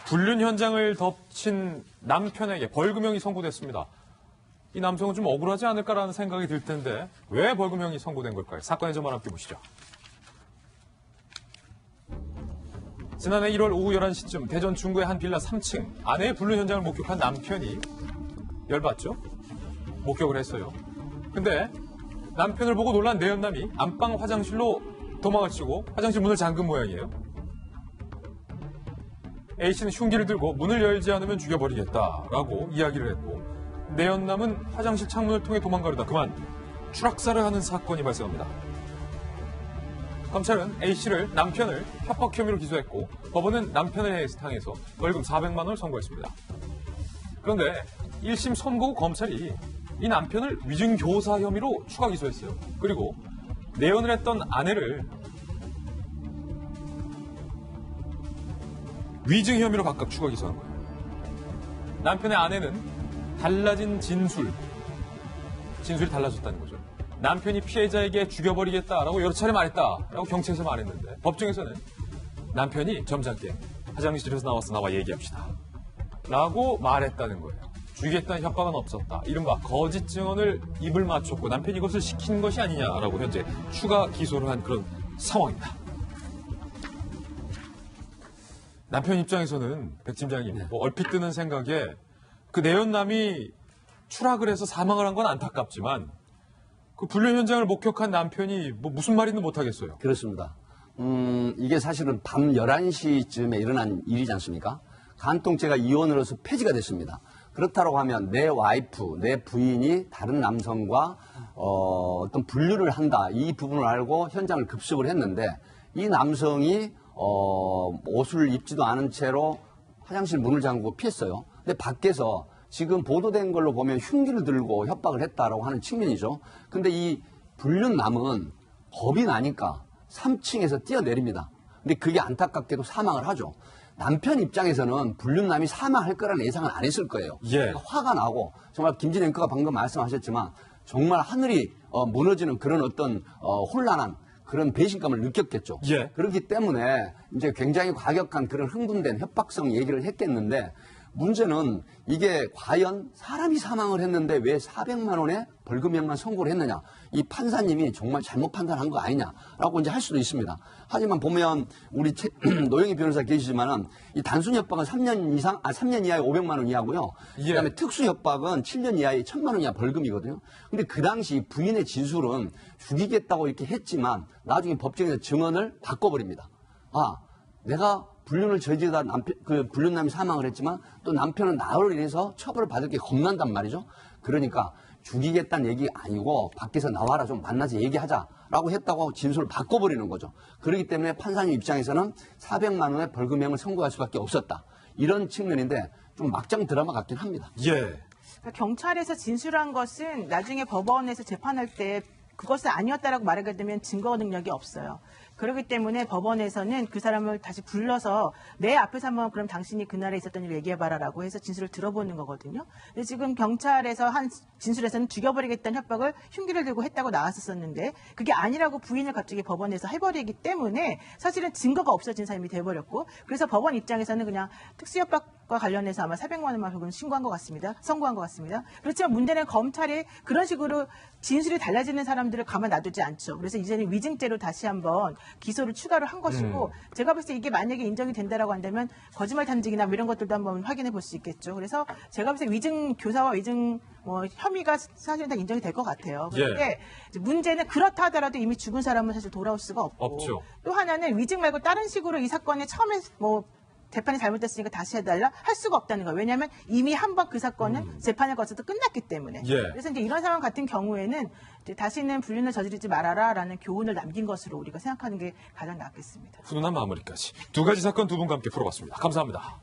불륜 현장을 덮친 남편에게 벌금형이 선고됐습니다. 이 남성은 좀 억울하지 않을까라는 생각이 들 텐데 왜 벌금형이 선고된 걸까요? 사건의 전말 함께 보시죠. 지난해 1월 오후 11시쯤 대전 중구의 한 빌라 3층 아내의 불륜 현장을 목격한 남편이 열받죠? 목격을 했어요. 근데 남편을 보고 놀란 내연남이 안방 화장실로 도망을 치고 화장실 문을 잠근 모양이에요. A씨는 흉기를 들고 문을 열지 않으면 죽여버리겠다라고 이야기를 했고 내연남은 화장실 창문을 통해 도망가려다 그만 추락사를 하는 사건이 발생합니다. 검찰은 A씨를 남편을 협박 혐의로 기소했고 법원은 남편을 향해서 벌금 400만 원을 선고했습니다. 그런데 1심 선고 후 검찰이 이 남편을 위증교사 혐의로 추가 기소했어요. 그리고 내연을 했던 아내를 위증 혐의로 각각 추가 기소한 거예요. 남편의 아내는 달라진 진술이 달라졌다는 거죠. 남편이 피해자에게 죽여버리겠다라고 여러 차례 말했다라고 경찰에서 말했는데 법정에서는 남편이 점잖게 화장실에서 나와서 나와 얘기합시다 라고 말했다는 거예요. 죽이겠다는 협박은 없었다. 이른바 거짓 증언을 입을 맞췄고 남편이 이것을 시킨 것이 아니냐라고 현재 추가 기소를 한 그런 상황입니다. 남편 입장에서는 백 팀장님 얼핏 드는 생각에 그 내연남이 추락을 해서 사망을 한 건 안타깝지만 그 불륜 현장을 목격한 남편이 무슨 말인지 못하겠어요. 그렇습니다. 이게 사실은 밤 11시쯤에 일어난 일이지 않습니까? 간통죄가 이혼으로서 폐지가 됐습니다. 그렇다고 하면 내 와이프, 내 부인이 다른 남성과 어떤 분류를 한다. 이 부분을 알고 현장을 급습을 했는데 이 남성이 옷을 입지도 않은 채로 화장실 문을 잠그고 피했어요. 근데 밖에서 지금 보도된 걸로 보면 흉기를 들고 협박을 했다라고 하는 측면이죠. 근데 이 불륜남은 겁이 나니까 3층에서 뛰어내립니다. 근데 그게 안타깝게도 사망을 하죠. 남편 입장에서는 불륜남이 사망할 거라는 예상은 안 했을 거예요. 그러니까 화가 나고 정말 김진 앵커가 방금 말씀하셨지만 정말 하늘이 무너지는 그런 어떤 혼란한 그런 배신감을 느꼈겠죠. 그렇기 때문에 이제 굉장히 과격한 그런 흥분된 협박성 얘기를 했겠는데 문제는 이게 과연 사람이 사망을 했는데 왜 400만 원의 벌금형만 선고를 했느냐. 이 판사님이 정말 잘못 판단한 거 아니냐라고 이제 할 수도 있습니다. 하지만 보면 우리 노영희 변호사 계시지만은 이 단순 협박은 3년 이하의 500만 원 이하고요. 그다음에 특수 협박은 7년 이하의 1,000만 원 이하 벌금이거든요. 근데 그 당시 부인의 진술은 죽이겠다고 이렇게 했지만 나중에 법정에서 증언을 바꿔버립니다. 내가 불륜을 저지르다 불륜남이 사망을 했지만 또 남편은 나로 인해서 처벌을 받을 게 겁난단 말이죠. 그러니까 죽이겠다는 얘기 아니고 밖에서 나와라 좀 만나서 얘기하자라고 했다고 진술을 바꿔버리는 거죠. 그렇기 때문에 판사님 입장에서는 400만 원의 벌금형을 선고할 수밖에 없었다. 이런 측면인데 좀 막장 드라마 같긴 합니다. 그러니까 경찰에서 진술한 것은 나중에 법원에서 재판할 때 그것은 아니었다라고 말하게 되면 증거 능력이 없어요. 그렇기 때문에 법원에서는 그 사람을 다시 불러서 내 앞에서 한번 그럼 당신이 그날에 있었던 일을 얘기해봐라라고 해서 진술을 들어보는 거거든요. 근데 지금 경찰에서 한 진술에서는 죽여버리겠다는 협박을 흉기를 들고 했다고 나왔었는데 그게 아니라고 부인을 갑자기 법원에서 해버리기 때문에 사실은 증거가 없어진 사람이 돼버렸고 그래서 법원 입장에서는 그냥 특수협박과 관련해서 아마 400만 원만 벌금 신고한 것 같습니다. 선고한 것 같습니다. 그렇지만 문제는 검찰이 그런 식으로 진술이 달라지는 사람들을 가만 놔두지 않죠. 그래서 이제는 위증죄로 다시 한번 기소를 추가를 한 것이고 제가 봤을 때 이게 만약에 인정이 된다라고 한다면 거짓말 탐지기나 뭐 이런 것들도 한번 확인해 볼 수 있겠죠. 그래서 제가 봤을 때 위증 교사와 위증 혐의가 사실은 다 인정이 될 것 같아요. 그런데 문제는 그렇다 하더라도 이미 죽은 사람은 사실 돌아올 수가 없고 또 하나는 위증 말고 다른 식으로 이 사건에 처음에 재판이 잘못됐으니까 다시 해달라 할 수가 없다는 거예요. 왜냐하면 이미 한 번 그 사건은 재판을 거쳐서 끝났기 때문에. 그래서 이제 이런 상황 같은 경우에는 이제 다시는 불륜을 저지르지 말아라라는 교훈을 남긴 것으로 우리가 생각하는 게 가장 낫겠습니다. 훈훈한 마무리까지. 두 가지 사건 두 분과 함께 풀어봤습니다. 감사합니다.